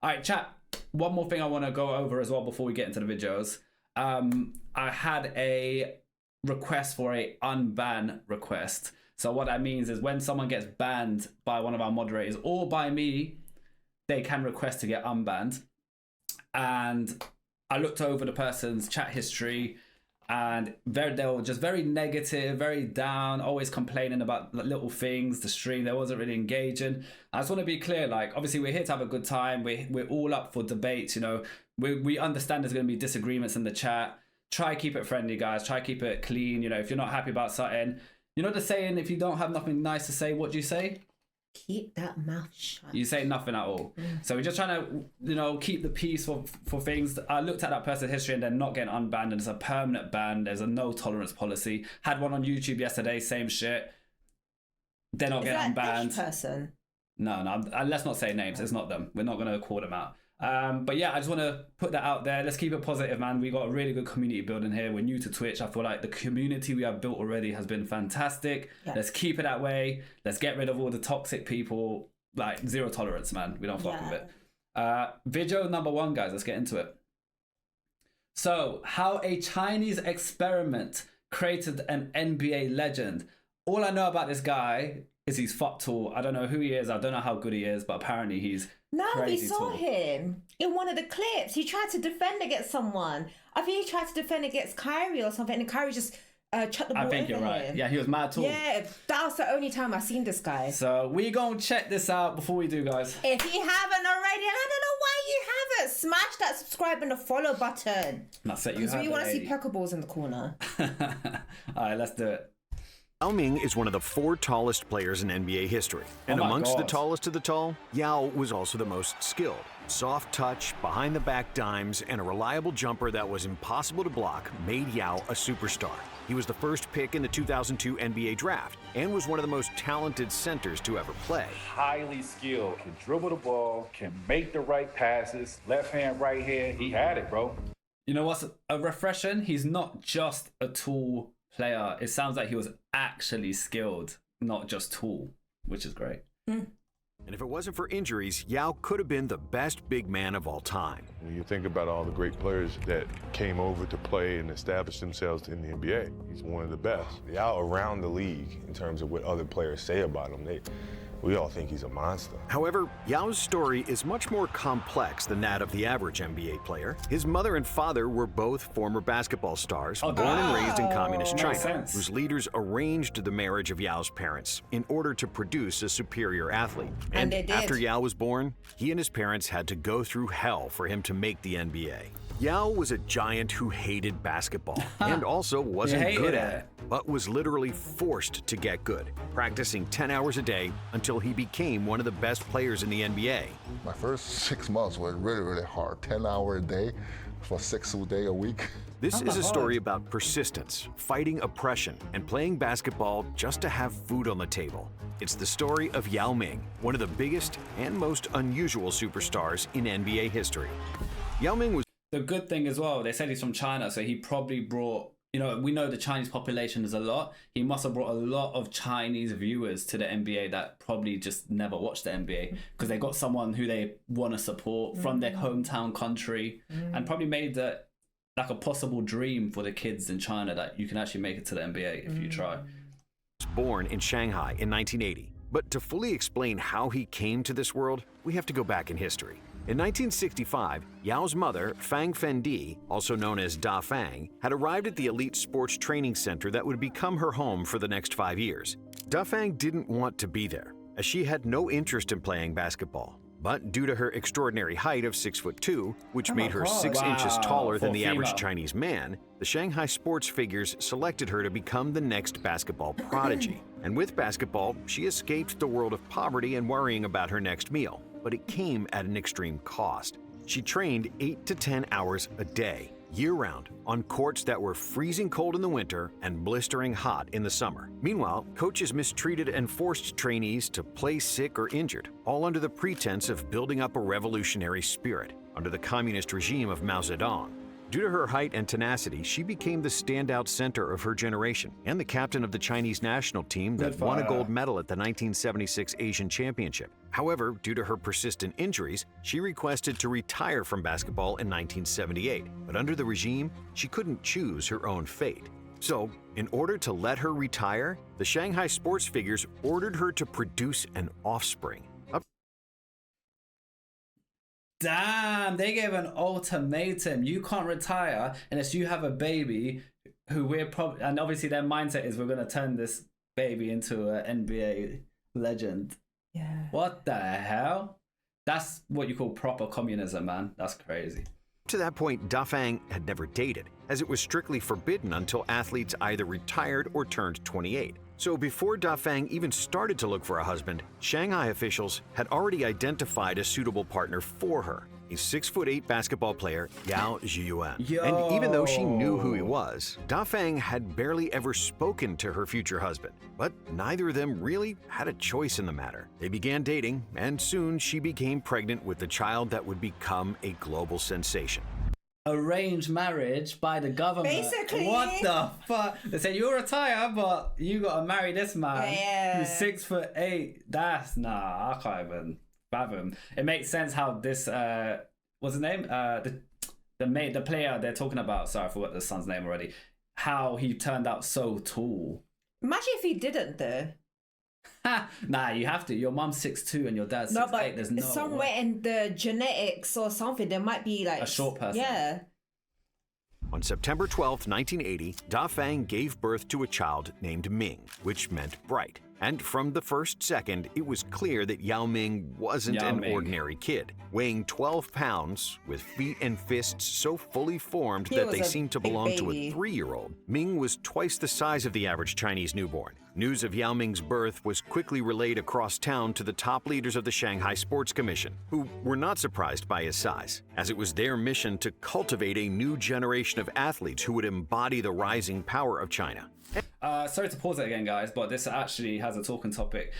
All right, chat. One more thing I want to go over as well before we get into the videos. I had a request for a unban request. So what that means is when someone gets banned by one of our moderators or by me, they can request to get unbanned. And I looked over the person's chat history, and they were just very negative, very down, always complaining about little things. The stream, they wasn't really engaging. I just want to be clear, like, obviously we're here to have a good time. We're all up for debates, you know. We understand there's going to be disagreements in the chat. Try keep it friendly, guys. Try keep it clean. You know, if you're not happy about something, you know the saying, if you don't have nothing nice to say, what do you say? Keep that mouth shut. You say nothing at all. So we're just trying to, you know, keep the peace for things. I looked at that person's history and they're not getting unbanned, and it's a permanent ban. There's a no tolerance policy. Had one on YouTube yesterday, same shit. They're not getting unbanned. Person? No, let's not say names. It's not them. We're not going to call them out. But yeah, I just want to put that out there. Let's keep it positive, man. We got a really good community building here. We're new to Twitch. I feel like the community we have built already has been fantastic. Yeah. Let's keep it that way. Let's get rid of all the toxic people. Like, zero tolerance, man. We don't fuck with it. Video number 1, guys. Let's get into it. So, how a Chinese experiment created an NBA legend. All I know about this guy is he's fuck tall. I don't know who he is. I don't know how good he is, but apparently he's we saw him in one of the clips. He tried to defend against someone. I think he tried to defend against Kyrie or something, and Kyrie just chucked the ball over him. I think you're right. Yeah, he was mad tall. Yeah, that was the only time I've seen this guy. So we gonna check this out before we do, guys. If you haven't already, and I don't know why you haven't, smash that subscribe and the follow button. That's it. Because we want to see pokeballs in the corner. All right, let's do it. Yao Ming is one of the 4 tallest players in NBA history. And amongst the tallest of the tall, Yao was also the most skilled. Soft touch, behind-the-back dimes, and a reliable jumper that was impossible to block made Yao a superstar. He was the first pick in the 2002 NBA draft and was one of the most talented centers to ever play. Highly skilled, can dribble the ball, can make the right passes, left hand, right hand. He had it, bro. You know what's refreshing? He's not just a tall player. It sounds like he was actually skilled, not just tall, which is great. And if it wasn't for injuries, Yao could have been the best big man of all time. When you think about all the great players that came over to play and establish themselves in the NBA, he's one of the best. Yao around the league, in terms of what other players say about him, we all think he's a monster. However, Yao's story is much more complex than that of the average NBA player. His mother and father were both former basketball stars, born and raised in communist China, whose leaders arranged the marriage of Yao's parents in order to produce a superior athlete. And after Yao was born, he and his parents had to go through hell for him to make the NBA. Yao was a giant who hated basketball and also wasn't good at it, but was literally forced to get good, practicing 10 hours a day until he became one of the best players in the NBA. My first 6 months were really, really hard. 10 hours a day for 6 days a week. This is a story about persistence, fighting oppression, and playing basketball just to have food on the table. It's the story of Yao Ming, one of the biggest and most unusual superstars in NBA history. Yao Ming was the good thing as well, they said he's from China, so he probably brought, you know, we know the Chinese population is a lot. He must have brought a lot of Chinese viewers to the NBA that probably just never watched the NBA because they got someone who they want to support from their hometown country and probably made that like a possible dream for the kids in China that you can actually make it to the NBA if you try. He was born in Shanghai in 1980, but to fully explain how he came to this world, we have to go back in history. In 1965, Yao's mother, Fang Fendi, also known as Da Fang, had arrived at the elite sports training center that would become her home for the next 5 years. Da Fang didn't want to be there, as she had no interest in playing basketball. But due to her extraordinary height of 6'2", which made her 6 inches taller than the average Chinese man, the Shanghai sports figures selected her to become the next basketball prodigy. And with basketball, she escaped the world of poverty and worrying about her next meal. But it came at an extreme cost. She trained 8 to 10 hours a day, year-round, on courts that were freezing cold in the winter and blistering hot in the summer. Meanwhile, coaches mistreated and forced trainees to play sick or injured, all under the pretense of building up a revolutionary spirit under the communist regime of Mao Zedong. Due to her height and tenacity, she became the standout center of her generation and the captain of the Chinese national team that won a gold medal at the 1976 Asian Championship. However, due to her persistent injuries, she requested to retire from basketball in 1978. But under the regime, she couldn't choose her own fate. So, in order to let her retire, the Shanghai sports figures ordered her to produce an offspring. Damn, they gave an ultimatum. You can't retire unless you have a baby who we're probably... And obviously their mindset is we're going to turn this baby into an NBA legend. Yeah. What the hell? That's what you call proper communism, man. That's crazy. To that point, Da Fang had never dated, as it was strictly forbidden until athletes either retired or turned 28. So before Da Fang even started to look for a husband, Shanghai officials had already identified a suitable partner for her, a 6'8" basketball player, Yao Zhiyuan. And even though she knew who he was, Da Fang had barely ever spoken to her future husband. But neither of them really had a choice in the matter. They began dating, and soon she became pregnant with the child that would become a global sensation. Arranged marriage by the government. Basically. What the fuck? They said you'll retire, but you gotta marry this man who's 6'8". That's I can't even fathom. It makes sense how this what's his name? The player they're talking about. Sorry, I forgot the son's name already. How he turned out so tall. Imagine if he didn't though. Nah, you have to. Your mom's 6'2" and your dad's 6'8". There's no somewhere way. in the genetics or something, there might be like A short person. Yeah. On September 12, 1980, Da Fang gave birth to a child named Ming, which meant bright. And from the first second, it was clear that Yao Ming wasn't an ordinary kid. Weighing 12 pounds, with feet and fists so fully formed that they seemed to belong to a 3-year-old, Ming was twice the size of the average Chinese newborn. News of Yao Ming's birth was quickly relayed across town to the top leaders of the Shanghai Sports Commission, who were not surprised by his size, as it was their mission to cultivate a new generation of athletes who would embody the rising power of China. Sorry to pause it again, guys, but this actually has a talking topic.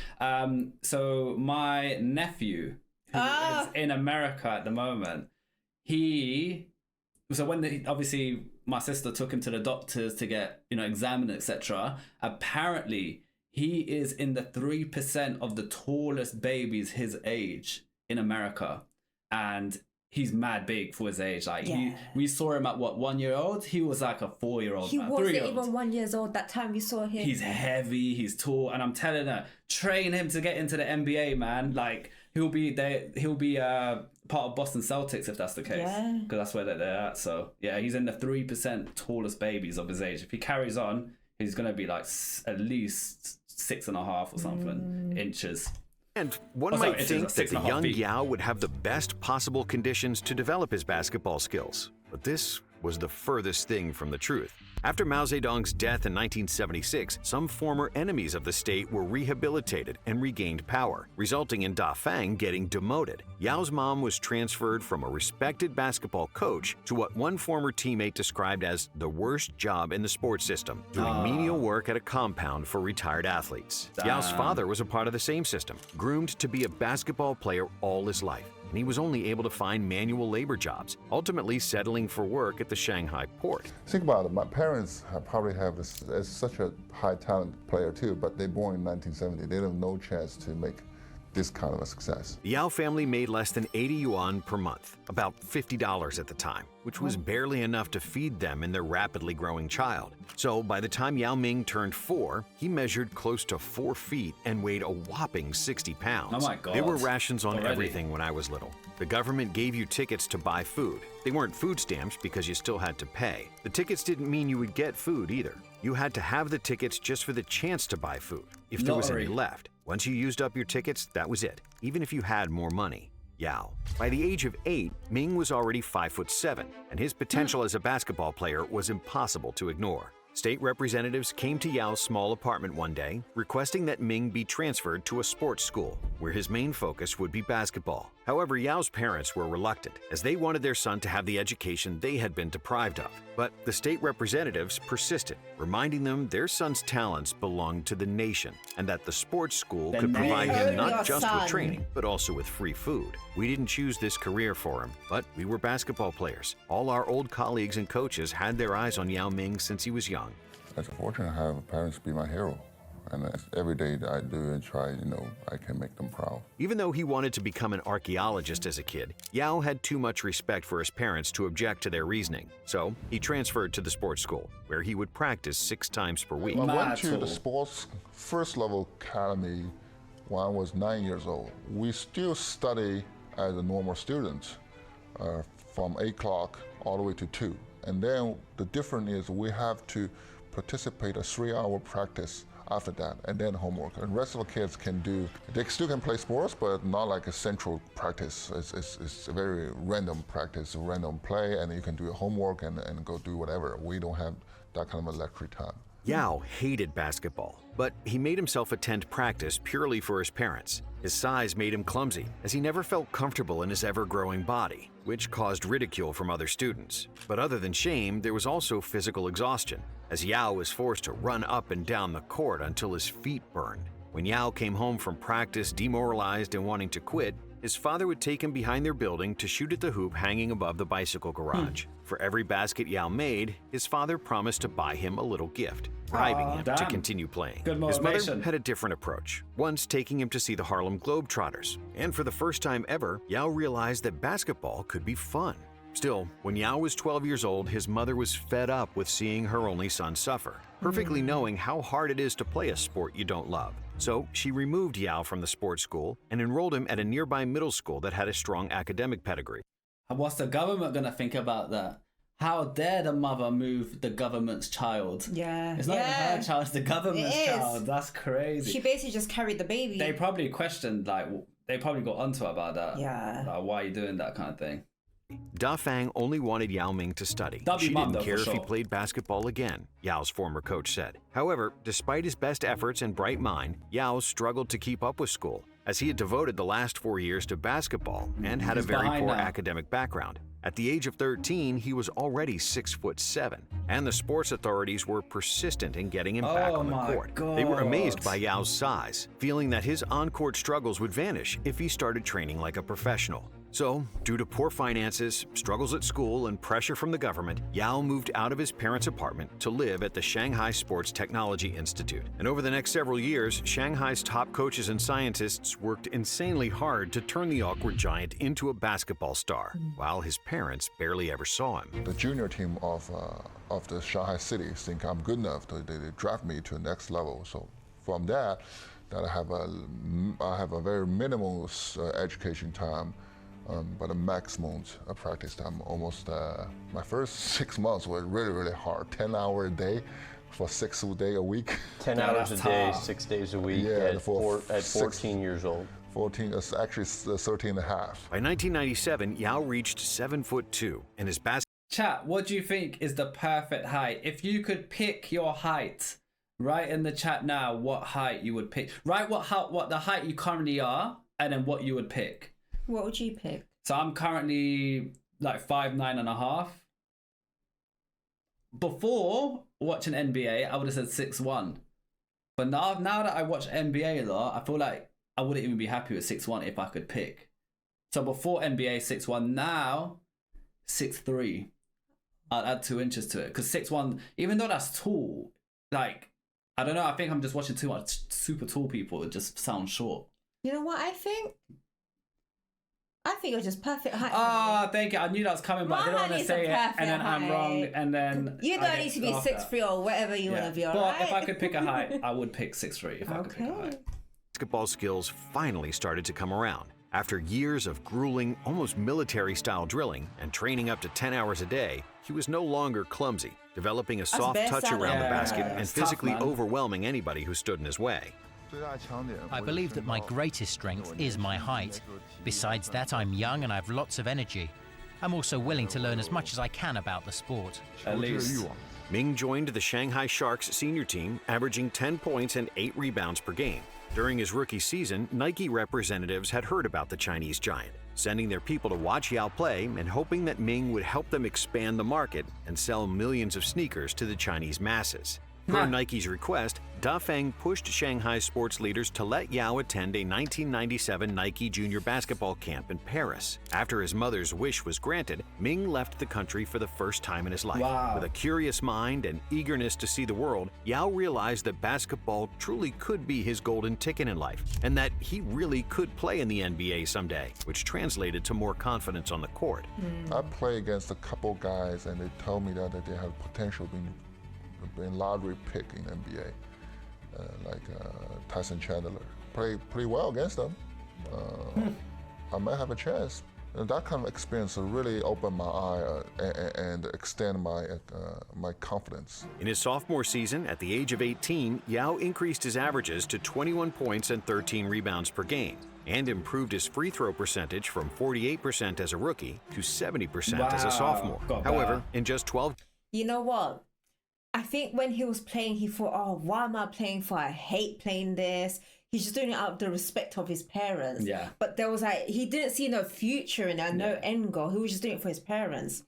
So my nephew, who is in America at the moment, obviously my sister took him to the doctors to get, examined, etc. Apparently, he is in the 3% of the tallest babies his age in America, and he's mad big for his age. We saw him at 1 year old. He was like a 4-year-old. He wasn't even 1 year old that time we saw him. He's heavy. He's tall, and I'm telling her, train him to get into the NBA, man. Like he'll be part of Boston Celtics if that's the case, because that's where they're at. So yeah, he's in the 3% tallest babies of his age. If he carries on, he's gonna be like at least 6.5 or something inches. And one might think that the young Yao would have the best possible conditions to develop his basketball skills, but this was the furthest thing from the truth. After Mao Zedong's death in 1976, some former enemies of the state were rehabilitated and regained power, resulting in Da Fang getting demoted. Yao's mom was transferred from a respected basketball coach to what one former teammate described as the worst job in the sports system, doing menial work at a compound for retired athletes. Yao's father was a part of the same system, groomed to be a basketball player all his life, and he was only able to find manual labor jobs, ultimately settling for work at the Shanghai port. Think about it. My parents probably have such a high talent player too, but they're born in 1970. They have no chance to make this kind of a success. The Yao family made less than 80 yuan per month, about $50 at the time, which was barely enough to feed them and their rapidly growing child. So by the time Yao Ming turned 4, he measured close to 4 feet and weighed a whopping 60 pounds. Oh my God. There were rations on everything when I was little. The government gave you tickets to buy food. They weren't food stamps because you still had to pay. The tickets didn't mean you would get food either. You had to have the tickets just for the chance to buy food, if there was any left. Once you used up your tickets, that was it, even if you had more money. Yao. By the age of 8, Ming was already 5'7", and his potential as a basketball player was impossible to ignore. State representatives came to Yao's small apartment one day, requesting that Ming be transferred to a sports school, where his main focus would be basketball. However, Yao's parents were reluctant, as they wanted their son to have the education they had been deprived of. But the state representatives persisted, reminding them their son's talents belonged to the nation, and that the sports school could provide him not just with training, but also with free food. We didn't choose this career for him, but we were basketball players. All our old colleagues and coaches had their eyes on Yao Ming since he was young. It's fortunate to have parents be my hero. And every day that I do and try, I can make them proud. Even though he wanted to become an archaeologist as a kid, Yao had too much respect for his parents to object to their reasoning. So he transferred to the sports school, where he would practice 6 times per week. I went to the sports first level academy when I was 9 years old. We still study as a normal student from 8 o'clock all the way to 2. And then the difference is we have to participate a 3-hour practice after that, and then homework. And the rest of the kids they still can play sports, but not like a central practice. It's a very random practice, a random play, and you can do your homework and go do whatever. We don't have that kind of a luxury time. Yao hated basketball, but he made himself attend practice purely for his parents. His size made him clumsy, as he never felt comfortable in his ever-growing body, which caused ridicule from other students. But other than shame, there was also physical exhaustion, as Yao was forced to run up and down the court until his feet burned. When Yao came home from practice demoralized and wanting to quit, his father would take him behind their building to shoot at the hoop hanging above the bicycle garage. For every basket Yao made, his father promised to buy him a little gift, bribing him to continue playing. His mother had a different approach, once taking him to see the Harlem Globetrotters. And for the first time ever, Yao realized that basketball could be fun. Still, when Yao was 12 years old, his mother was fed up with seeing her only son suffer, perfectly knowing how hard it is to play a sport you don't love. So she removed Yao from the sports school and enrolled him at a nearby middle school that had a strong academic pedigree. What's the government going to think about that? How dare the mother move the government's child? Yeah. It's not even her child, it's the government's child. That's crazy. She basically just carried the baby. They probably questioned, they probably got onto her about that. Yeah. Why are you doing that kind of thing? Da Fang only wanted Yao Ming to study. She didn't care if he played basketball again, Yao's former coach said. However, despite his best efforts and bright mind, Yao struggled to keep up with school, as he had devoted the last 4 years to basketball and had a very poor academic background. At the age of 13, he was already 6'7", and the sports authorities were persistent in getting him back on the court. They were amazed by Yao's size, feeling that his on-court struggles would vanish if he started training like a professional. So, due to poor finances, struggles at school, and pressure from the government, Yao moved out of his parents' apartment to live at the Shanghai Sports Technology Institute. And over the next several years, Shanghai's top coaches and scientists worked insanely hard to turn the awkward giant into a basketball star, while his parents barely ever saw him. The junior team of the Shanghai City think I'm good enough. They draft me to the next level. So from that I have a very minimal education time. But a maximum practice time. Almost my first 6 months were really, really hard. 10 hours a day for 6 days a week. 10 hours a day, 6 days a week at 14 years old. 14, actually 13 and a half. By 1997, Yao reached 7'2", and his Chat, what do you think is the perfect height? If you could pick your height, write in the chat now what height you would pick. Write what the height you currently are, and then what you would pick. What would you pick? So I'm currently like 5'9.5". Before watching NBA, I would have said 6'1". But now that I watch NBA a lot, I feel like I wouldn't even be happy with 6'1" if I could pick. So before NBA, 6'1", now 6'3". I'll add 2 inches to it. Because 6'1", even though that's tall, I don't know, I think I'm just watching too much super tall people. It just sounds short. You know what I think? I think you're just perfect height. Thank you. I knew that was coming, but I didn't want to say it, and then I'm wrong, and then you don't need to be 6'3" or whatever you want to be. But if I could pick a height, I would pick 6'3" if I could pick a height. Basketball skills finally started to come around. After years of grueling, almost military-style drilling and training up to 10 hours a day, he was no longer clumsy, developing a soft touch around the basket and physically overwhelming anybody who stood in his way. I believe that my greatest strength is my height. Besides that, I'm young and I have lots of energy. I'm also willing to learn as much as I can about the sport. At least. Ming joined the Shanghai Sharks senior team, averaging 10 points and 8 rebounds per game. During his rookie season, Nike representatives had heard about the Chinese giant, sending their people to watch Yao play and hoping that Ming would help them expand the market and sell millions of sneakers to the Chinese masses. Per Nike's request, Dafeng pushed Shanghai sports leaders to let Yao attend a 1997 Nike junior basketball camp in Paris. After his mother's wish was granted, Ming left the country for the first time in his life. Wow. With a curious mind and eagerness to see the world, Yao realized that basketball truly could be his golden ticket in life, and that he really could play in the NBA someday, which translated to more confidence on the court. I play against a couple guys, and they told me that they have potential being lottery pick in NBA, like Tyson Chandler. Play pretty well against them. I might have a chance. And that kind of experience really opened my eye and extend my confidence. In his sophomore season, at the age of 18, Yao increased his averages to 21 points and 13 rebounds per game, and improved his free throw percentage from 48% as a rookie to 70% as a sophomore. However, in just 12... You know what? I think when he was playing, he thought, oh, why am I playing for? I hate playing this. He's just doing it out of the respect of his parents. Yeah. But there was he didn't see no future in it, no end goal. He was just doing it for his parents.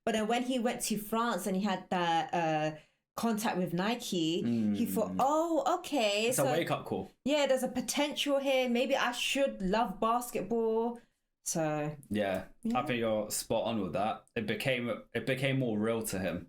But then when he went to France and he had that contact with Nike, he thought, oh, okay. It's a wake-up call. Yeah, there's a potential here. Maybe I should love basketball. So... Yeah, I think you're spot on with that. It became more real to him.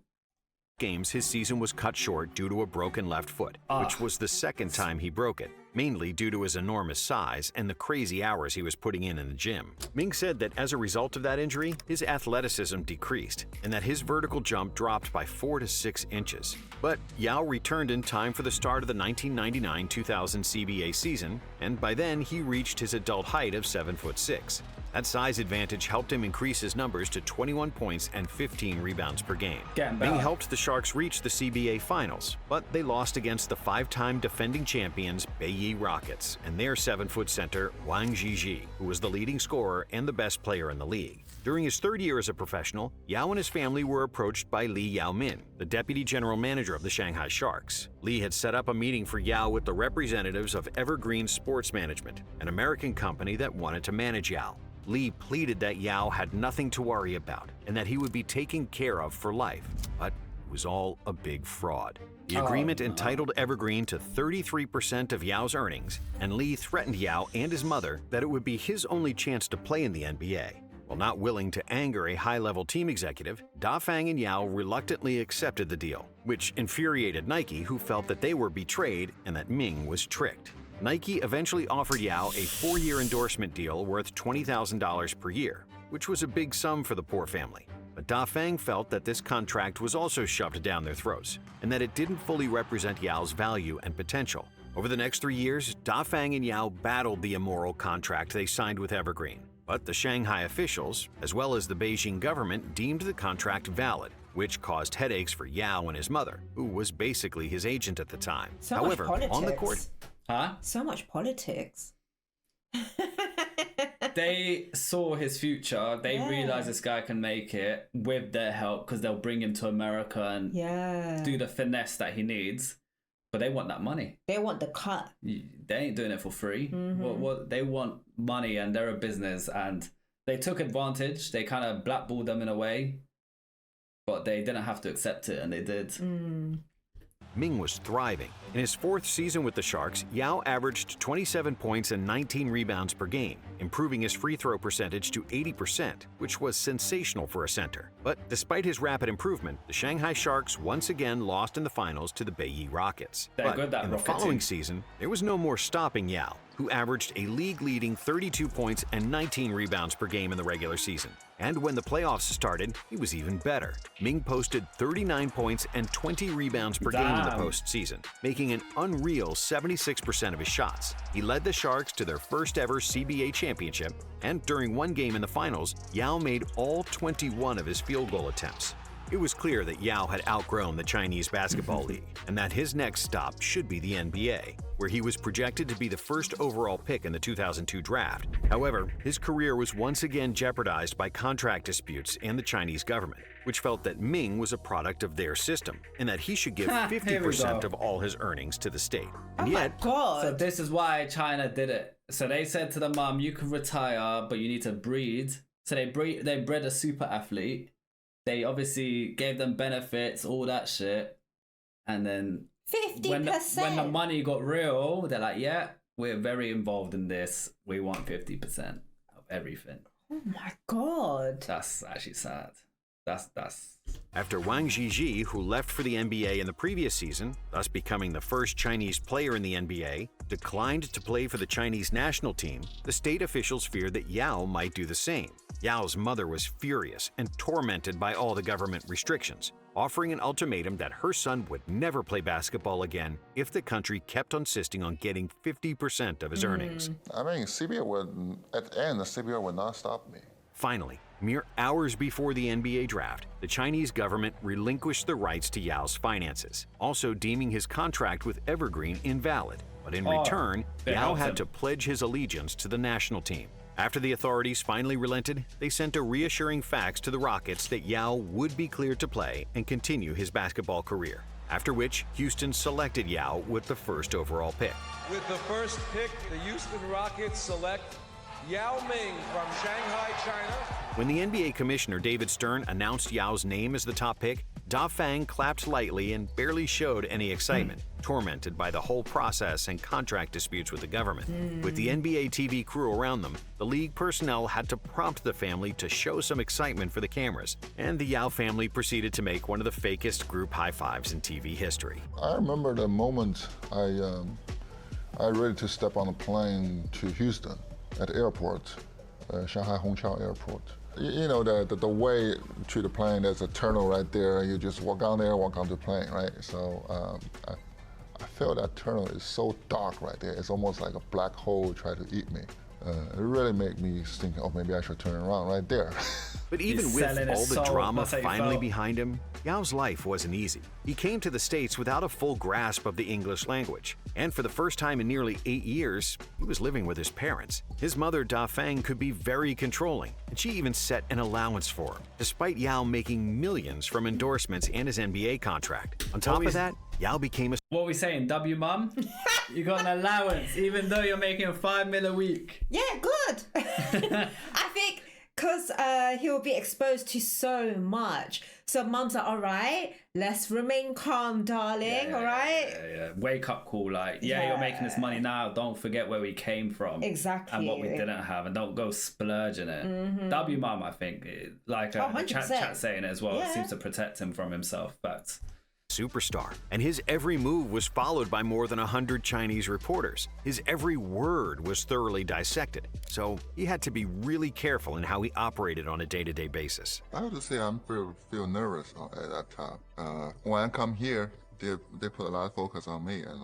Games, his season was cut short due to a broken left foot, which was the second time he broke it, mainly due to his enormous size and the crazy hours he was putting in the gym. Ming said that as a result of that injury, his athleticism decreased and that his vertical jump dropped by 4 to 6 inches. But Yao returned in time for the start of the 1999-2000 CBA season, and by then he reached his adult height of 7'6". That size advantage helped him increase his numbers to 21 points and 15 rebounds per game. Ming helped the Sharks reach the CBA Finals, but they lost against the 5-time defending champions Beiji Rockets and their 7-foot center Wang Zhizhi, who was the leading scorer and the best player in the league. During his third year as a professional, Yao and his family were approached by Li Yaomin, the deputy general manager of the Shanghai Sharks. Li had set up a meeting for Yao with the representatives of Evergreen Sports Management, an American company that wanted to manage Yao. Li pleaded that Yao had nothing to worry about and that he would be taken care of for life, but it was all a big fraud. The agreement entitled Evergreen to 33% of Yao's earnings, and Li threatened Yao and his mother that it would be his only chance to play in the NBA. While not willing to anger a high-level team executive, Dafeng and Yao reluctantly accepted the deal, which infuriated Nike, who felt that they were betrayed and that Ming was tricked. Nike eventually offered Yao a 4-year endorsement deal worth $20,000 per year, which was a big sum for the poor family. But Dafeng felt that this contract was also shoved down their throats, and that it didn't fully represent Yao's value and potential. Over the next 3 years, Dafeng and Yao battled the immoral contract they signed with Evergreen. But the Shanghai officials, as well as the Beijing government, deemed the contract valid, which caused headaches for Yao and his mother, who was basically his agent at the time. However, on the court... So much politics. They saw his future. They realized this guy can make it with their help because they'll bring him to America and do the finesse that he needs. But they want that money. They want the cut. They ain't doing it for free. What they want money, and they're a business, and they took advantage. They kind of blackballed them in a way, but they didn't have to accept it, and they did. Ming was thriving. In his 4th season with the Sharks, Yao averaged 27 points and 19 rebounds per game, improving his free throw percentage to 80%, which was sensational for a center. But despite his rapid improvement, the Shanghai Sharks once again lost in the finals to the Beiji Rockets. But in the following season, there was no more stopping Yao, who averaged a league-leading 32 points and 19 rebounds per game in the regular season. And when the playoffs started, he was even better. Ming posted 39 points and 20 rebounds per game in the postseason, making an unreal 76% of his shots. He led the Sharks to their first ever CBA championship, and during one game in the finals, Yao made all 21 of his field goal attempts. It was clear that Yao had outgrown the Chinese basketball league and that his next stop should be the NBA, where he was projected to be the first overall pick in the 2002 draft. However, his career was once again jeopardized by contract disputes and the Chinese government, which felt that Ming was a product of their system and that he should give 50% of all his earnings to the state. And yet, so this is why China did it. So they said to the mom, you can retire, but you need to breed. So they bred a super athlete. They obviously gave them benefits, all that shit. And then 50%. When the money got real, they're like, yeah, we're very involved in this. We want 50% of everything. Oh my God. That's actually sad. That's After Wang Zhizhi, who left for the NBA in the previous season, thus becoming the first Chinese player in the NBA, declined to play for the Chinese national team, the state officials feared that Yao might do the same. Yao's mother was furious and tormented by all the government restrictions, offering an ultimatum that her son would never play basketball again if the country kept insisting on getting 50% of his earnings. I mean, CBA would, at the end, the CBA would not stop me. Finally, mere hours before the NBA draft, the Chinese government relinquished the rights to Yao's finances, also deeming his contract with Evergreen invalid. But in return, Yao had to pledge his allegiance to the national team. After the authorities finally relented, they sent a reassuring fax to the Rockets that Yao would be cleared to play and continue his basketball career. After which, Houston selected Yao with the first overall pick. With the first pick, the Houston Rockets select Yao Ming from Shanghai, China. When the NBA commissioner David Stern announced Yao's name as the top pick, Da Fang clapped lightly and barely showed any excitement, tormented by the whole process and contract disputes with the government. With the NBA TV crew around them, the league personnel had to prompt the family to show some excitement for the cameras, and the Yao family proceeded to make one of the fakest group high fives in TV history. I remember the moment I ready to step on a plane to Houston at the airport, Shanghai Hongqiao Airport. You know, the way to the plane, there's a terminal right there. You just walk down there, walk onto the plane, right? So I feel that terminal is so dark right there. It's almost like a black hole trying to eat me. It really made me think, oh, maybe I should turn around right there. But even with all the drama finally behind him, Yao's life wasn't easy. He came to the States without a full grasp of the English language. And for the first time in nearly 8 years, he was living with his parents. His mother, Da Fang, could be very controlling, and she even set an allowance for him, despite Yao making millions from endorsements and his NBA contract. On top of that, Yao became a... What are we saying, W mum? You got an allowance, even though you're making $5 million a week. Yeah, good. I think because he'll be exposed to so much. So mums are, all right, let's remain calm, darling, all right? Yeah. Wake up call, like, you're making this money now. Don't forget where we came from. Exactly. And what we didn't have, and don't go splurging it. W mum, I think, like chat saying it as well, it seems to protect him from himself. But superstar, and his every move was followed by more than 100 Chinese reporters. His every word was thoroughly dissected, so he had to be really careful in how he operated on a day-to-day basis. I have to say I feel nervous at that time. When I come here, they put a lot of focus on me, and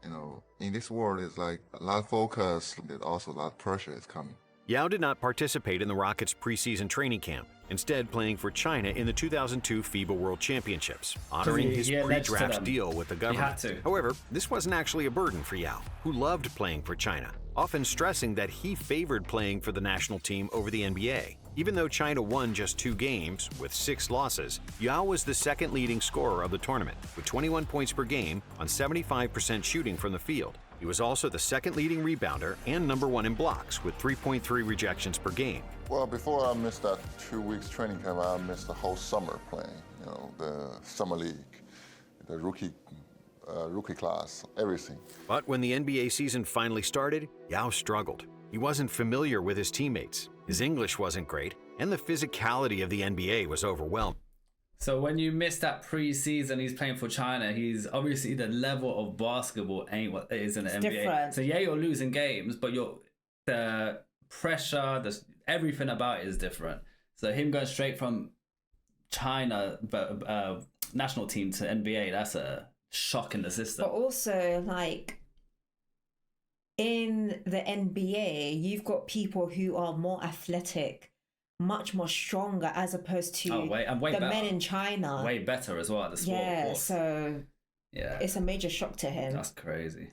you know, in this world, it's like a lot of focus, but also a lot of pressure is coming. Yao did not participate in the Rockets' preseason training camp, instead playing for China in the 2002 FIBA World Championships, honoring his pre-draft deal with the government. However, this wasn't actually a burden for Yao, who loved playing for China, often stressing that he favored playing for the national team over the NBA. Even though China won just 2 games, with 6 losses, Yao was the second leading scorer of the tournament, with 21 points per game on 75% shooting from the field. He was also the second leading rebounder and number 1 in blocks, with 3.3 rejections per game. Well, before I missed that 2 weeks training camp, I missed the whole summer playing. You know, the summer league, the rookie class, everything. But when the NBA season finally started, Yao struggled. He wasn't familiar with his teammates, his English wasn't great, and the physicality of the NBA was overwhelming. So when you miss that preseason, he's playing for China. He's obviously, the level of basketball ain't what it is in the NBA. Different. So you're losing games, but the pressure, everything about it is different. So him going straight from China, national team to NBA, that's a shock in the system. But also, like, in the NBA, you've got people who are more athletic much more stronger as opposed to and way the better. men in China. Way better as well at the sport. Yeah, of course. so it's a major shock to him. That's crazy.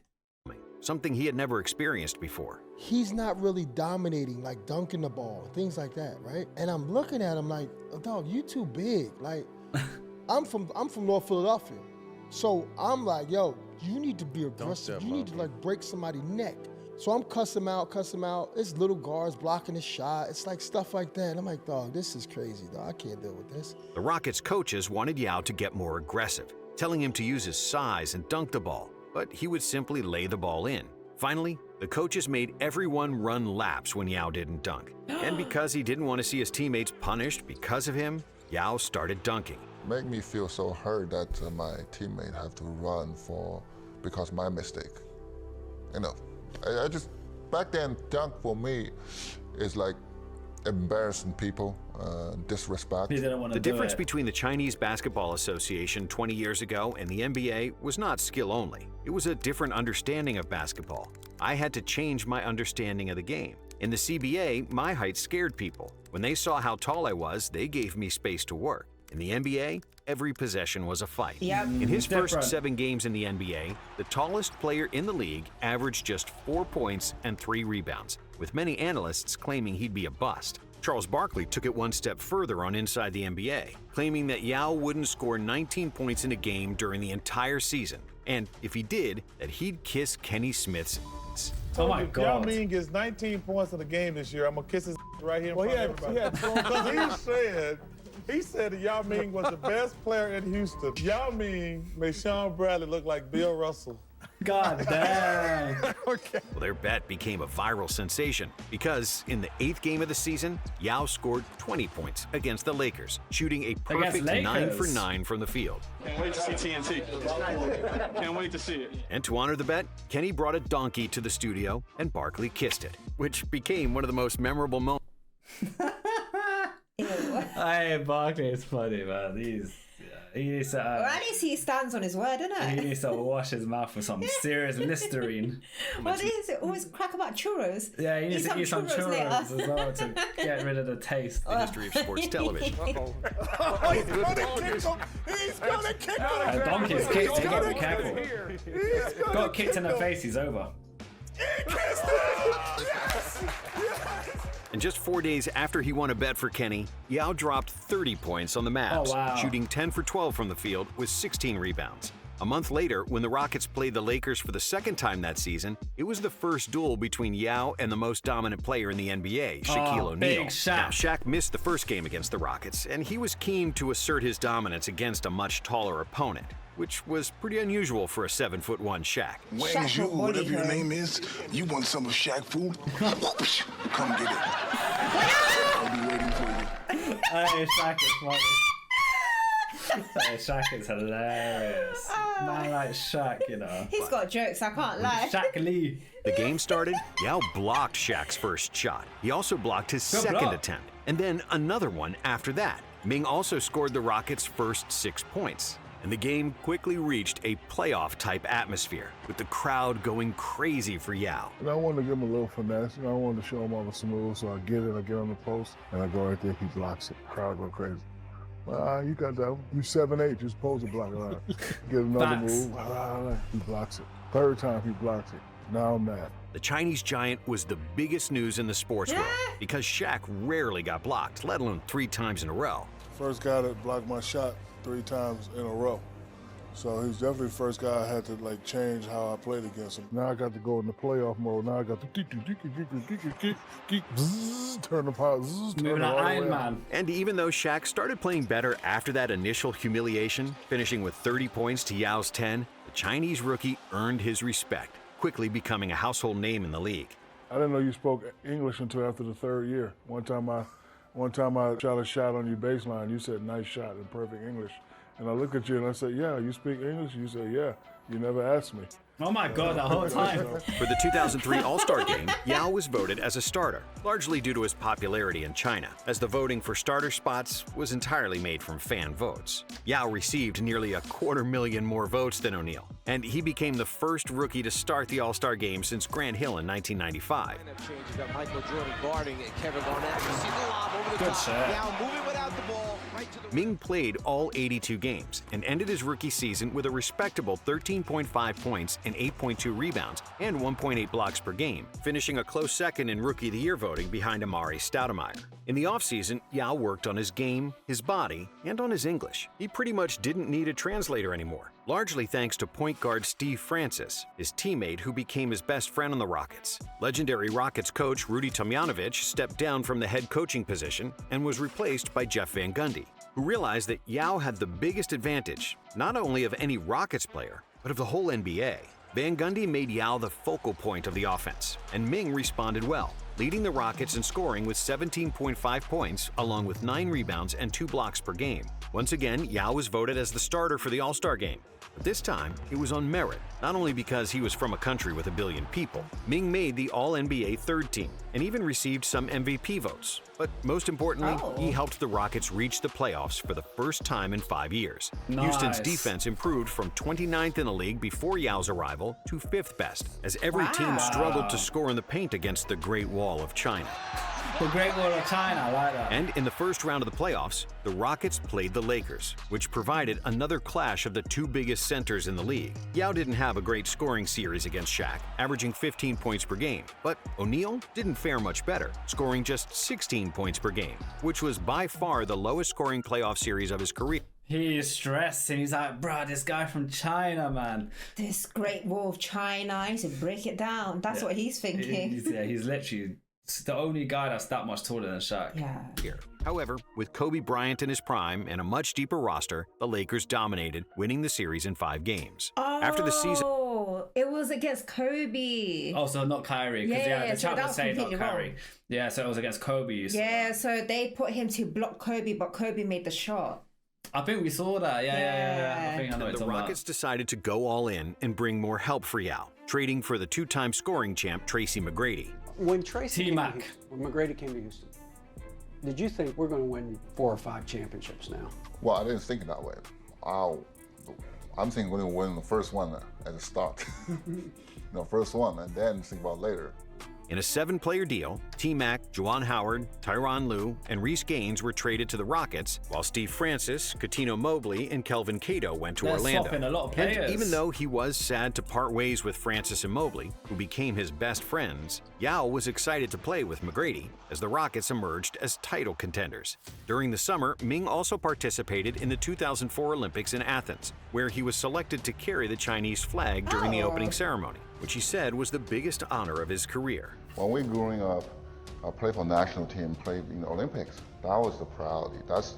Something he had never experienced before. He's not really dominating, like dunking the ball, things like that, right? And I'm looking at him like, oh, dog, you too big. Like, I'm from North Philadelphia. So I'm like, yo, you need to be aggressive. You need to like break somebody's neck. So I'm cuss him out. It's little guards blocking his shot. It's like stuff like that. And I'm like, dog, this is crazy, dog. I can't deal with this. The Rockets' coaches wanted Yao to get more aggressive, telling him to use his size and dunk the ball, but he would simply lay the ball in. Finally, the coaches made everyone run laps when Yao didn't dunk. And because he didn't want to see his teammates punished because of him, Yao started dunking. Make me feel so hurt that my teammate have to run because my mistake. You know, I just, back then, dunk for me is like embarrassing people, disrespect. The difference between the Chinese Basketball Association 20 years ago and the NBA was not skill only. It was a different understanding of basketball. I had to change my understanding of the game. In the CBA, my height scared people. When they saw how tall I was, they gave me space to work. In the NBA, every possession was a fight. Yep. In his first 7 games in the NBA, the tallest player in the league averaged just 4 points and 3 rebounds, with many analysts claiming he'd be a bust. Charles Barkley took it one step further on Inside the NBA, claiming that Yao wouldn't score 19 points in a game during the entire season, and if he did, that he'd kiss Kenny Smith's ass. Oh my God. Yao Ming gets 19 points in the game this year. I'm going to kiss his right here in front of everybody. He said that Yao Ming was the best player in Houston. Yao Ming made Sean Bradley look like Bill Russell. God damn. Okay. Well, their bet became a viral sensation because in the 8th game of the season, Yao scored 20 points against the Lakers, shooting a perfect 9 for 9 from the field. Can't wait to see TNT. Can't wait to see it. And to honor the bet, Kenny brought a donkey to the studio and Barkley kissed it, which became one of the most memorable moments. Hey, Barkley is funny, man. He needs to, well, at least he stands on his word, isn't it? He needs to wash his mouth with some serious Listerine. What is it? Always crack about churros. Yeah, he needs to eat some churros as well to get rid of the taste. The history of sports television. He's gonna kick him. Donkey's kicked. You gotta be careful. Got kicked in the face. He's over. And just 4 days after he won a bet for Kenny, Yao dropped 30 points on the Mavs, shooting 10 for 12 from the field with 16 rebounds. A month later, when the Rockets played the Lakers for the second time that season, it was the first duel between Yao and the most dominant player in the NBA, Shaquille O'Neal. Big Shaq. Now, Shaq missed the first game against the Rockets, and he was keen to assert his dominance against a much taller opponent, which was pretty unusual for a 7'1" Shaq. Wang Zhu, whatever your name is, you want some of Shaq food? Come get it. I'll be waiting for you. Hey, Shaq is funny. Hey, Shaq is hilarious. Man like Shaq, you know. He's got jokes, I can't lie. Shaq Lee. The game started, Yao blocked Shaq's first shot. He also blocked his second attempt, and then another one after that. Ming also scored the Rockets' first 6 points. And the game quickly reached a playoff-type atmosphere, with the crowd going crazy for Yao. And I wanted to give him a little finesse. I wanted to show him I was smooth, so I get it, I get on the post, and I go right there, he blocks it. Crowd go crazy. You got that. You 7'8", you're supposed to block it out. Get another move. He blocks it. Third time he blocks it. Now I'm mad. The Chinese giant was the biggest news in the sports world because Shaq rarely got blocked, let alone 3 times in a row. First guy that blocked my shot 3 times in a row. So he's definitely the first guy I had to change how I played against him. Now I got to go in the playoff mode. Now I got to turn the power. Moving on Iron Man. And even though Shaq started playing better after that initial humiliation, finishing with 30 points to Yao's 10, the Chinese rookie earned his respect, quickly becoming a household name in the league. I didn't know you spoke English until after the 3rd year. One time I shot a shot on your baseline. You said, nice shot in perfect English. And I looked at you and I said, yeah, you speak English? You said, yeah. You never asked me. Oh my God, the whole time. For the 2003 All-Star Game, Yao was voted as a starter, largely due to his popularity in China, as the voting for starter spots was entirely made from fan votes. Yao received nearly 250,000 more votes than O'Neal, and he became the first rookie to start the All-Star Game since Grant Hill in 1995. You got Michael Jordan guarding and Kevin Garnett. You see the lob over the Good top. shot. Now moving without the ball. Right to the Ming played all 82 games and ended his rookie season with a respectable 13.5 points and 8.2 rebounds and 1.8 blocks per game, finishing a close second in Rookie of the Year voting behind Amari Stoudemire. In the offseason, Yao worked on his game, his body, and on his English. He pretty much didn't need a translator anymore, largely thanks to point guard Steve Francis, his teammate who became his best friend on the Rockets. Legendary Rockets coach Rudy Tomjanovich stepped down from the head coaching position and was replaced by Jeff Van Gundy, who realized that Yao had the biggest advantage, not only of any Rockets player, but of the whole NBA. Van Gundy made Yao the focal point of the offense, and Ming responded well, leading the Rockets in scoring with 17.5 points, along with 9 rebounds and 2 blocks per game. Once again, Yao was voted as the starter for the All-Star Game. But this time, it was on merit, not only because he was from a country with 1 billion people. Ming made the All-NBA third team and even received some MVP votes. But most importantly, he helped the Rockets reach the playoffs for the first time in 5 years. Nice. Houston's defense improved from 29th in the league before Yao's arrival to 5th best, as every team struggled to score in the paint against the Great Wall of China. The Great Wall of China, I like that. And in the first round of the playoffs, the Rockets played the Lakers, which provided another clash of the 2 biggest centers in the league. Yao didn't have a great scoring series against Shaq, averaging 15 points per game, but O'Neal didn't fare much better, scoring just 16 points per game, which was by far the lowest scoring playoff series of his career. He's stressed and he's like, bruh, this guy from China, man. This Great Wall of China, I need to break it down. That's what he's thinking. He's literally the only guy that's that much taller than Shaq. Yeah. However, with Kobe Bryant in his prime and a much deeper roster, the Lakers dominated, winning the series in 5 games. After the season, it was against Kobe. Oh, so not Kyrie. Because the chat was saying not Kyrie. Wrong. Yeah, so it was against Kobe. So. Yeah, so they put him to block Kobe, but Kobe made the shot. I think we saw that. Yeah. I think I know the Rockets decided to go all in and bring more help for Yao, trading for the 2-time scoring champ Tracy McGrady. When McGrady came to Houston, did you think we're going to win 4 or 5 championships now? Well, I didn't think it that way. I'm thinking we're going to win the first one at the start. First one, and then think about later. In a 7-player deal, T-Mac, Juwan Howard, Tyronn Lue, and Reece Gaines were traded to the Rockets, while Steve Francis, Coutinho Mobley, and Kelvin Cato went to Orlando. Swapping a lot of players. And even though he was sad to part ways with Francis and Mobley, who became his best friends, Yao was excited to play with McGrady as the Rockets emerged as title contenders. During the summer, Ming also participated in the 2004 Olympics in Athens, where he was selected to carry the Chinese flag during the opening ceremony, which he said was the biggest honor of his career. When we growing up, I played for national team, played in the Olympics. That was the priority. That's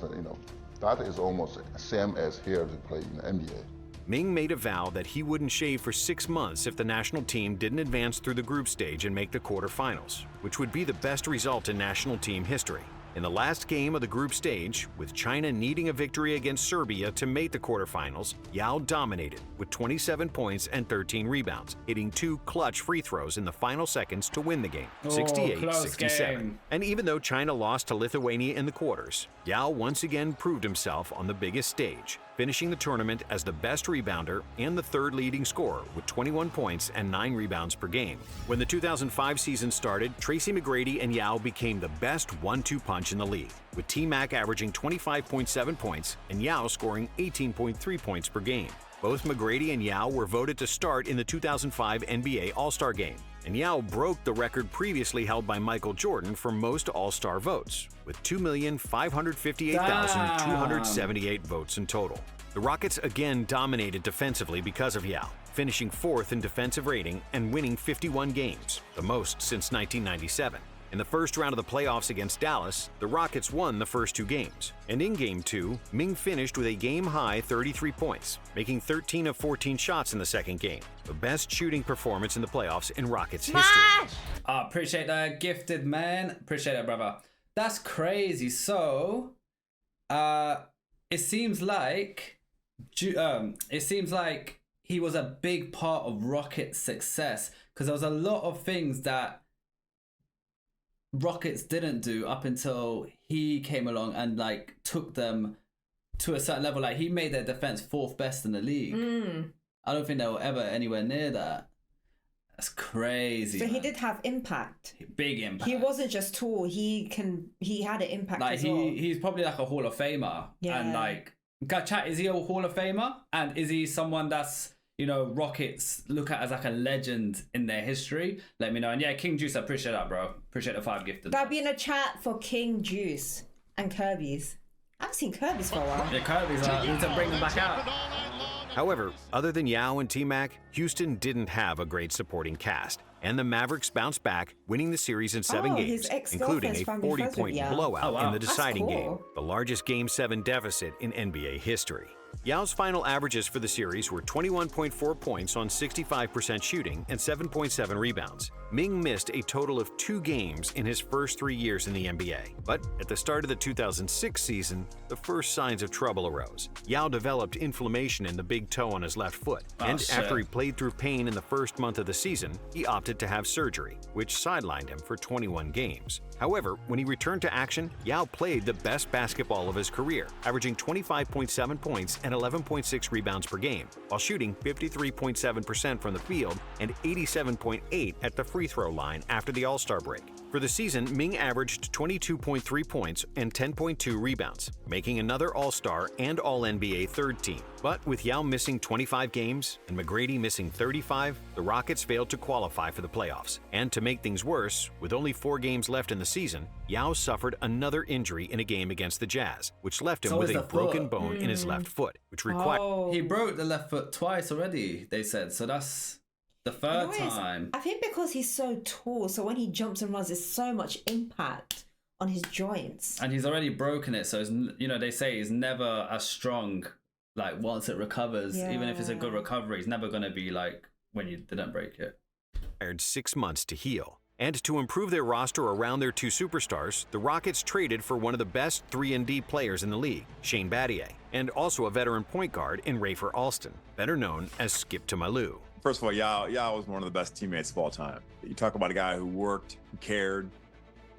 that is almost the same as here to play in the NBA. Ming made a vow that he wouldn't shave for 6 months if the national team didn't advance through the group stage and make the quarterfinals, which would be the best result in national team history. In the last game of the group stage, with China needing a victory against Serbia to make the quarterfinals, Yao dominated with 27 points and 13 rebounds, hitting 2 clutch free throws in the final seconds to win the game, 68-67. And even though China lost to Lithuania in the quarters, Yao once again proved himself on the biggest stage, finishing the tournament as the best rebounder and the 3rd leading scorer with 21 points and 9 rebounds per game. When the 2005 season started, Tracy McGrady and Yao became the best 1-2 punch in the league, with T-Mac averaging 25.7 points and Yao scoring 18.3 points per game. Both McGrady and Yao were voted to start in the 2005 NBA All-Star Game, and Yao broke the record previously held by Michael Jordan for most All-Star votes, with 2,558,278 votes in total. The Rockets again dominated defensively because of Yao, finishing 4th in defensive rating and winning 51 games, the most since 1997. In the first round of the playoffs against Dallas, the Rockets won the first 2 games. And in Game 2, Ming finished with a game-high 33 points, making 13 of 14 shots in the second game, the best shooting performance in the playoffs in Rockets history. Appreciate that, gifted man. Appreciate that, brother. That's crazy. So, it seems like he was a big part of Rockets' success because there was a lot of things that Rockets didn't do up until he came along and like took them to a certain level. Like he made their defense 4th best in the league. I don't think they were ever anywhere near that. That's crazy. So man. he did have impact. Big impact. He wasn't just tall. He had an impact like as well. He's probably like a Hall of Famer. Yeah. And like, chat, is he a Hall of Famer? And is he someone that's, you know, Rockets look at as like a legend in their history? Let me know. And yeah, King Juice, I appreciate that, bro. Appreciate the 5 gifted. That'll be in a chat for King Juice and Kirby's. I haven't seen Kirby's for a while. Yeah, Kirby's we need to bring them back out. However, other than Yao and T-Mac, Houston didn't have a great supporting cast, and the Mavericks bounced back, winning the series in 7 games, including a 40-point blowout in the deciding game, the largest Game 7 deficit in NBA history. Yao's final averages for the series were 21.4 points on 65% shooting and 7.7 rebounds. Ming missed a total of 2 games in his first 3 years in the NBA. But at the start of the 2006 season, the first signs of trouble arose. Yao developed inflammation in the big toe on his left foot, and after he played through pain in the first month of the season, he opted to have surgery, which sidelined him for 21 games. However, when he returned to action, Yao played the best basketball of his career, averaging 25.7 points and 11.6 rebounds per game, while shooting 53.7% from the field and 87.8% at the free throw line after the All-Star break. For the season, Ming averaged 22.3 points and 10.2 rebounds, making another All-Star and All-NBA third team. But with Yao missing 25 games and McGrady missing 35, the Rockets failed to qualify for the playoffs. And to make things worse, with only 4 games left in the season, Yao suffered another injury in a game against the Jazz, which left him with a broken bone in his left foot, which required... He broke the left foot twice already, they said, so that's the third time. I think because he's so tall, so when he jumps and runs, there's so much impact on his joints. And he's already broken it, so it's, you know, they say he's never as strong, like once it recovers, even if it's a good recovery, he's never going to be like when you didn't break it. 6 months to heal. And to improve their roster around their 2 superstars, the Rockets traded for one of the best 3-and-D players in the league, Shane Battier, and also a veteran point guard in Rafer Alston, better known as Skip to Malou. First of all, Yao was one of the best teammates of all time. You talk about a guy who worked, who cared,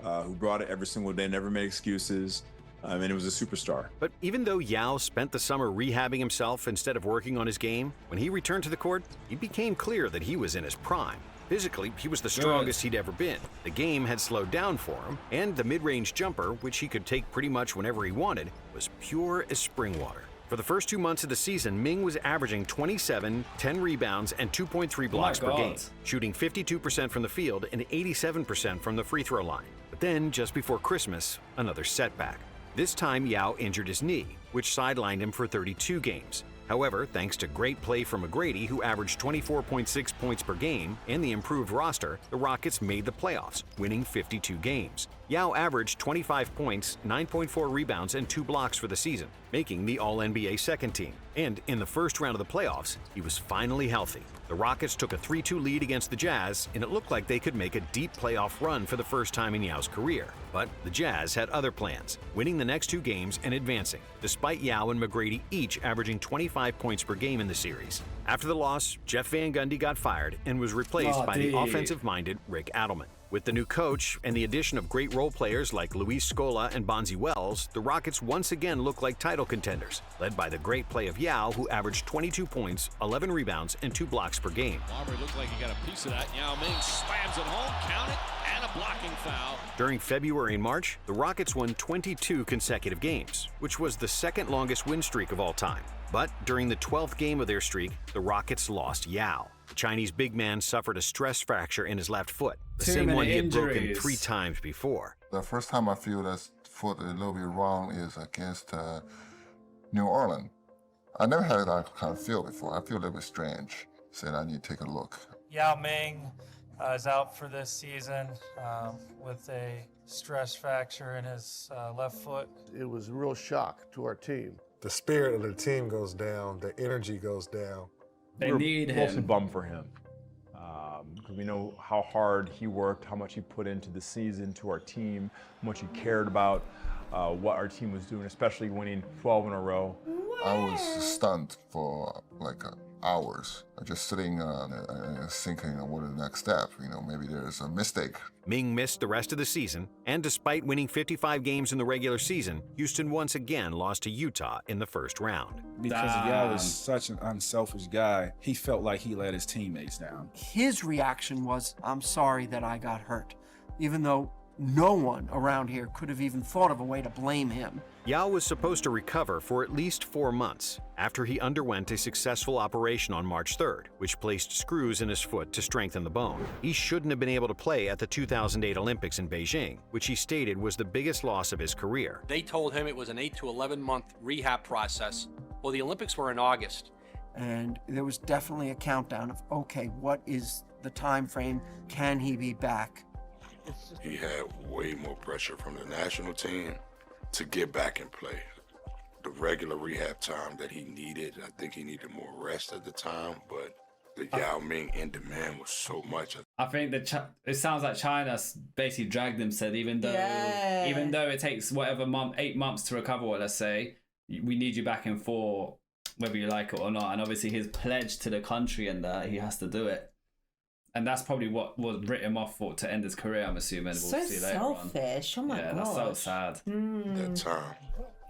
who brought it every single day, never made excuses, and it was a superstar. But even though Yao spent the summer rehabbing himself instead of working on his game, when he returned to the court, it became clear that he was in his prime. Physically, he was the strongest he'd ever been. The game had slowed down for him, and the mid-range jumper, which he could take pretty much whenever he wanted, was pure as spring water. For the first 2 months of the season, Ming was averaging 27, 10 rebounds, and 2.3 blocks per game, shooting 52% from the field and 87% from the free throw line. But then, just before Christmas, another setback. This time, Yao injured his knee, which sidelined him for 32 games. However, thanks to great play from McGrady, who averaged 24.6 points per game, and the improved roster, the Rockets made the playoffs, winning 52 games. Yao averaged 25 points, 9.4 rebounds, and 2 blocks for the season, making the All-NBA second team. And in the first round of the playoffs, he was finally healthy. The Rockets took a 3-2 lead against the Jazz, and it looked like they could make a deep playoff run for the first time in Yao's career. But the Jazz had other plans, winning the next 2 games and advancing, despite Yao and McGrady each averaging 25 points per game in the series. After the loss, Jeff Van Gundy got fired and was replaced by the offensive-minded Rick Adelman. With the new coach and the addition of great role players like Luis Scola and Bonzi Wells, the Rockets once again look like title contenders, led by the great play of Yao, who averaged 22 points, 11 rebounds, and 2 blocks per game. Aubrey looked like he got a piece of that. Yao Ming slams it home, count it, and a blocking foul. During February and March, the Rockets won 22 consecutive games, which was the second longest win streak of all time. But during the 12th game of their streak, the Rockets lost Yao. The Chinese big man suffered a stress fracture in his left foot, the same one he had broken 3 times before. The first time I feel that foot a little bit wrong is against New Orleans. I never had that kind of feel before. I feel a little bit strange. Said I need to take a look. Yao Ming is out for this season with a stress fracture in his left foot. It was a real shock to our team. The spirit of the team goes down, the energy goes down. They need him. Mostly bummed for him because we know how hard he worked, how much he put into the season, to our team, how much he cared about what our team was doing, especially winning 12 in a row. I was stunned for like hours, just sitting thinking, what is the next step? Maybe there's a mistake. Ming missed the rest of the season, and despite winning 55 games in the regular season, Houston once again lost to Utah in the first round. Because Yao is such an unselfish guy, he felt like he let his teammates down. His reaction was, I'm sorry that I got hurt, even though no one around here could have even thought of a way to blame him. Yao was supposed to recover for at least 4 months after he underwent a successful operation on March 3rd, which placed screws in his foot to strengthen the bone. He shouldn't have been able to play at the 2008 Olympics in Beijing, which he stated was the biggest loss of his career. They told him it was an 8 to 11 month rehab process. Well, the Olympics were in August. And there was definitely a countdown of, okay, what is the time frame? Can he be back? He had way more pressure from the national team to get back and play. The regular rehab time that he needed, I think he needed more rest at the time, but the Yao Ming in demand was so much. I think it sounds like China basically dragged him, said even though it takes whatever 8 months to recover, let's say, we need you back in 4, whether you like it or not. And obviously his pledge to the country and that he has to do it. And that's probably what was written him off for to end his career, I'm assuming. We'll so see later selfish. on. Oh my God. gosh. That's so sad. That time.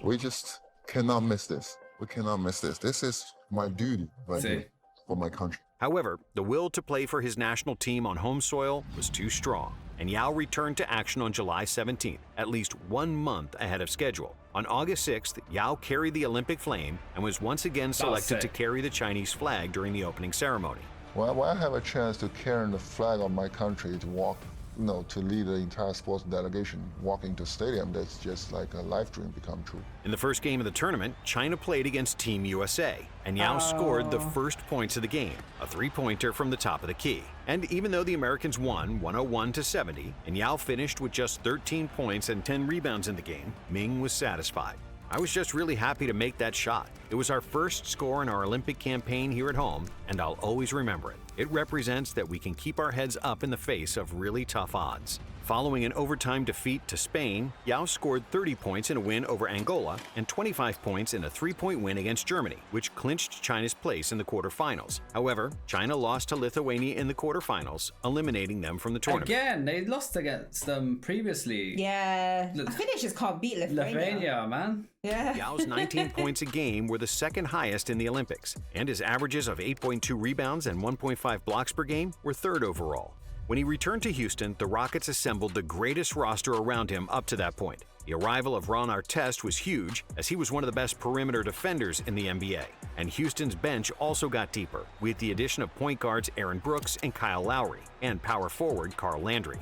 We just cannot miss this. We cannot miss this. This is my duty right here for my country. However, the will to play for his national team on home soil was too strong, and Yao returned to action on July 17th, at least 1 month ahead of schedule. On August 6th, Yao carried the Olympic flame and was once again selected to carry the Chinese flag during the opening ceremony. Well, I have a chance to carry the flag of my country to walk, to lead the entire sports delegation walking to stadium, that's just like a life dream become true. In the first game of the tournament, China played against Team USA, and Yao scored the first points of the game, a 3-pointer from the top of the key. And even though the Americans won 101-70, and Yao finished with just 13 points and 10 rebounds in the game, Ming was satisfied. I was just really happy to make that shot. It was our first score in our Olympic campaign here at home, and I'll always remember it. It represents that we can keep our heads up in the face of really tough odds. Following an overtime defeat to Spain, Yao scored 30 points in a win over Angola and 25 points in a 3-point win against Germany, which clinched China's place in the quarterfinals. However, China lost to Lithuania in the quarterfinals, eliminating them from the tournament. Again, they lost against them previously. Yeah. I think they just can't beat Lithuania. Man. Yeah. Yao's 19 points a game were the second highest in the Olympics, and his averages of 8.2 rebounds and 1.5 blocks per game were third overall. When he returned to Houston, the Rockets assembled the greatest roster around him up to that point. The arrival of Ron Artest was huge, as he was one of the best perimeter defenders in the NBA. And Houston's bench also got deeper, with the addition of point guards Aaron Brooks and Kyle Lowry, and power forward Carl Landry.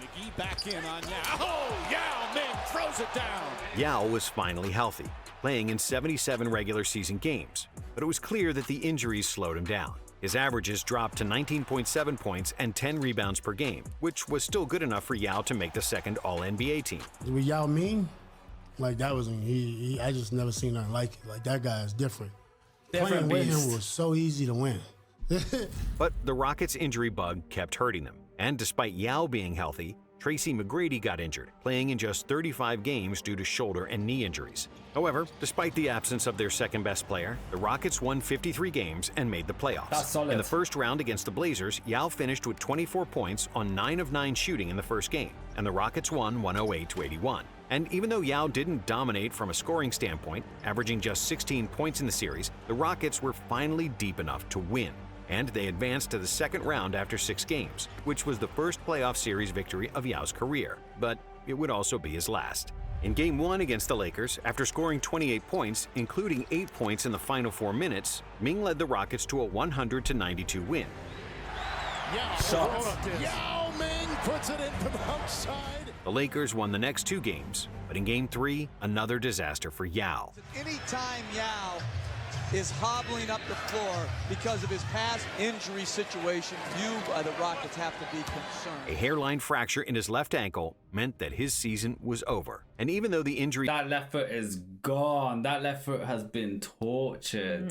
McGee back in on Yao. Oh, Yao Ming throws it down. Yao was finally healthy, playing in 77 regular season games. But it was clear that the injuries slowed him down. His averages dropped to 19.7 points and 10 rebounds per game, which was still good enough for Yao to make the second All-NBA team. With Yao Ming, like that was I just never seen nothing like it. Like that guy is different. Playing with him was so easy to win. But the Rockets' injury bug kept hurting them, and despite Yao being healthy, Tracy McGrady got injured, playing in just 35 games due to shoulder and knee injuries. However, despite the absence of their second-best player, the Rockets won 53 games and made the playoffs. That's solid. In the first round against the Blazers, Yao finished with 24 points on 9 of 9 shooting in the first game, and the Rockets won 108-81. And even though Yao didn't dominate from a scoring standpoint, averaging just 16 points in the series, the Rockets were finally deep enough to win. And they advanced to the second round after 6 games, which was the first playoff series victory of Yao's career, but it would also be his last. In Game 1 against the Lakers, after scoring 28 points, including 8 points in the final 4 minutes, Ming led the Rockets to a 100-92 win. Yao Ming puts it in from outside. The Lakers won the next 2 games, but in Game 3, another disaster for Yao. Anytime Yao is hobbling up the floor because of his past injury situation, you by the Rockets have to be concerned. A hairline fracture in his left ankle meant that his season was over. And even though the injury... That left foot is gone. That left foot has been tortured.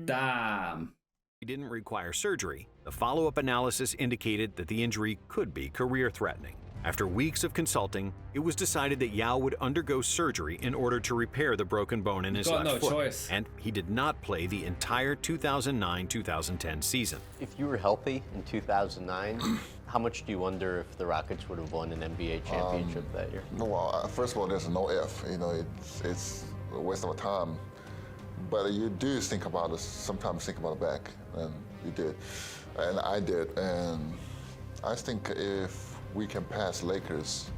Damn. He didn't require surgery. The follow-up analysis indicated that the injury could be career-threatening. After weeks of consulting, it was decided that Yao would undergo surgery in order to repair the broken bone in his Got left no foot. choice. And he did not play the entire 2009-2010 season. If you were healthy in 2009, how much do you wonder if the Rockets would have won an NBA championship that year? No, well, first of all, there's no if. You know, it's a waste of time. But you do think about it, sometimes think about it back, and you did. And I did, and I think if we can pass Lakers,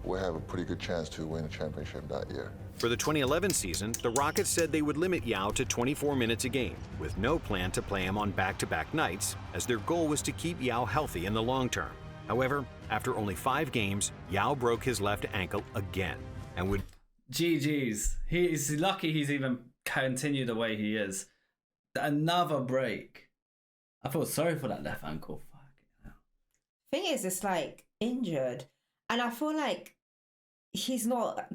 we have a pretty good chance to win a championship that year. For the 2011 season, the Rockets said they would limit Yao to 24 minutes a game, with no plan to play him on back-to-back nights, as their goal was to keep Yao healthy in the long term. However, after only 5 games, Yao broke his left ankle again, and would... GG's. He's lucky he's even continued the way he is. Another break. I feel sorry for that left ankle. Thing is, it's like injured, and I feel like he's never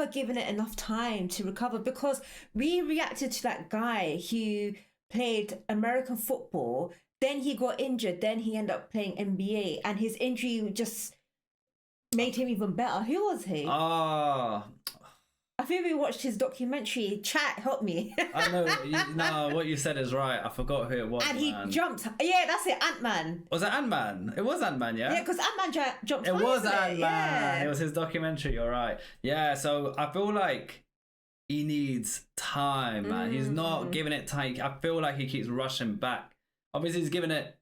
given it enough time to recover, because we reacted to that guy who played American football, then he got injured, then he ended up playing NBA, and his injury just made him even better. Who was he? I think we watched his documentary. Chat, help me. I know. No, what you said is right. I forgot who it was. And he jumped. Yeah, that's it. Ant-Man. Was it Ant-Man? It was Ant-Man, yeah? Yeah, because Ant-Man jumped. It high, was isn't Ant-Man. Yeah. It was his documentary. You're right. Yeah. So I feel like he needs time, man. He's not giving it time. I feel like he keeps rushing back. Obviously, he's giving it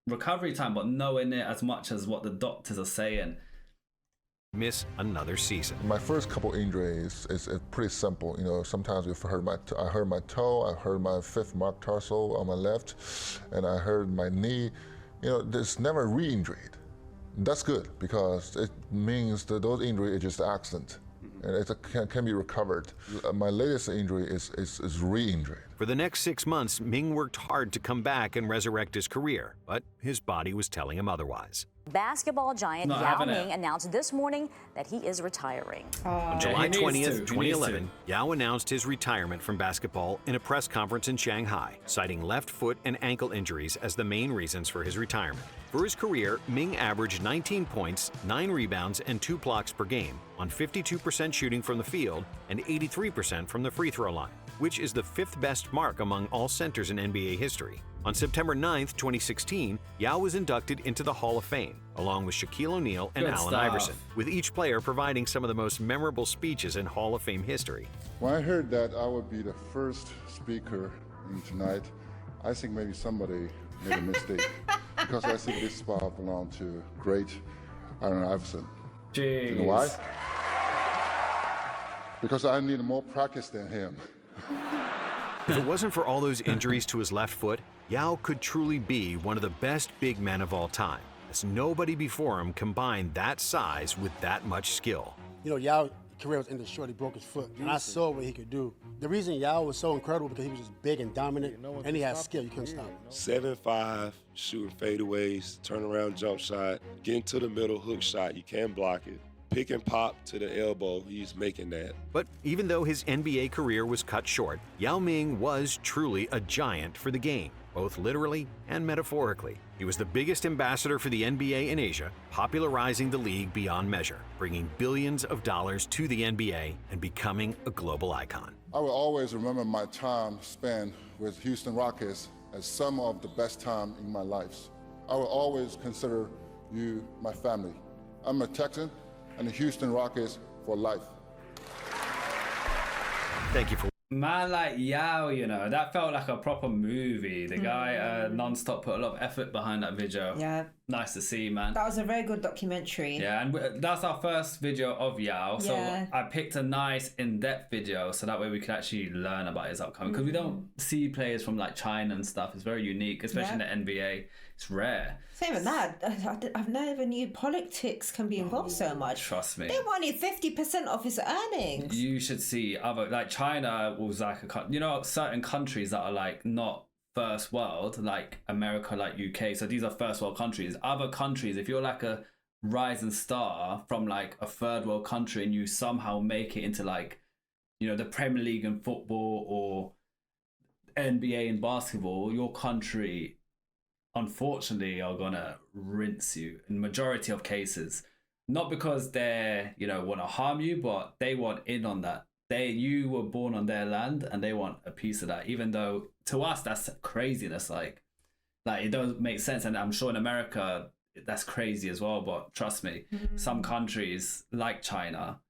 recovery time, but nowhere near as much as what the doctors are saying. Miss another season. My first couple injuries is pretty simple. You know, sometimes I hurt my toe, I hurt my 5th metatarsal on my left, and I hurt my knee. You know, there's never re-injured. That's good, because it means that those injuries are just an accident, and it can be recovered. My latest injury is re-injury. For the next 6 months, Ming worked hard to come back and resurrect his career, but his body was telling him otherwise. Basketball giant Yao Ming announced this morning that he is retiring. On July 20th, 2011, Yao announced his retirement from basketball in a press conference in Shanghai, citing left foot and ankle injuries as the main reasons for his retirement. For his career, Ming averaged 19 points, 9 rebounds, and 2 blocks per game on 52% shooting from the field and 83% from the free throw line, which is the 5th best mark among all centers in NBA history. On September 9th, 2016, Yao was inducted into the Hall of Fame, along with Shaquille O'Neal and Allen Iverson, with each player providing some of the most memorable speeches in Hall of Fame history. When I heard that I would be the first speaker tonight, I think maybe somebody made a mistake, because I think this spot belonged to great Allen Iverson. Jeez. You know why? Because I need more practice than him. If it wasn't for all those injuries to his left foot, Yao could truly be one of the best big men of all time, as nobody before him combined that size with that much skill. You know, Yao's career was ended short. He broke his foot, and I saw what he could do. The reason Yao was so incredible because he was just big and dominant, and he had skill. You couldn't stop him. 7'5", shooting fadeaways, turnaround jump shot, getting to the middle hook shot. You can't block it. Pick and pop to the elbow, he's making that. But even though his NBA career was cut short, Yao Ming was truly a giant for the game, both literally and metaphorically. He was the biggest ambassador for the NBA in Asia, popularizing the league beyond measure, bringing billions of dollars to the NBA and becoming a global icon. I will always remember my time spent with Houston Rockets as some of the best time in my life. I will always consider you my family. I'm a Texan and the Houston Rockets for life. Thank you for... Man like Yao, you know, that felt like a proper movie. The guy non-stop put a lot of effort behind that video. Yeah. Nice to see, man. That was a very good documentary. Yeah, and that's our first video of Yao. So I picked a nice in-depth video so that way we could actually learn about his upcoming. Because we don't see players from like China and stuff. It's very unique, especially in the NBA. It's rare. Same with that. I've never knew politics can be involved so much. Trust me. They wanted 50% of his earnings. You should see other, like China was like certain countries that are like not first world, like America, like UK. So these are first world countries. Other countries, if you're like a rising star from like a third world country and you somehow make it into like, you know, the Premier League in football or NBA in basketball, your country unfortunately are gonna rinse you in majority of cases. Not because they, want to harm you, but they want in on that. You were born on their land and they want a piece of that, even though to us that's craziness. Like it doesn't make sense. And I'm sure in America that's crazy as well. But trust me, some countries like China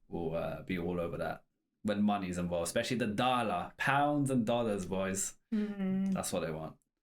will be all over that when money's involved, especially the dollar, pounds and dollars, boys. That's what they want.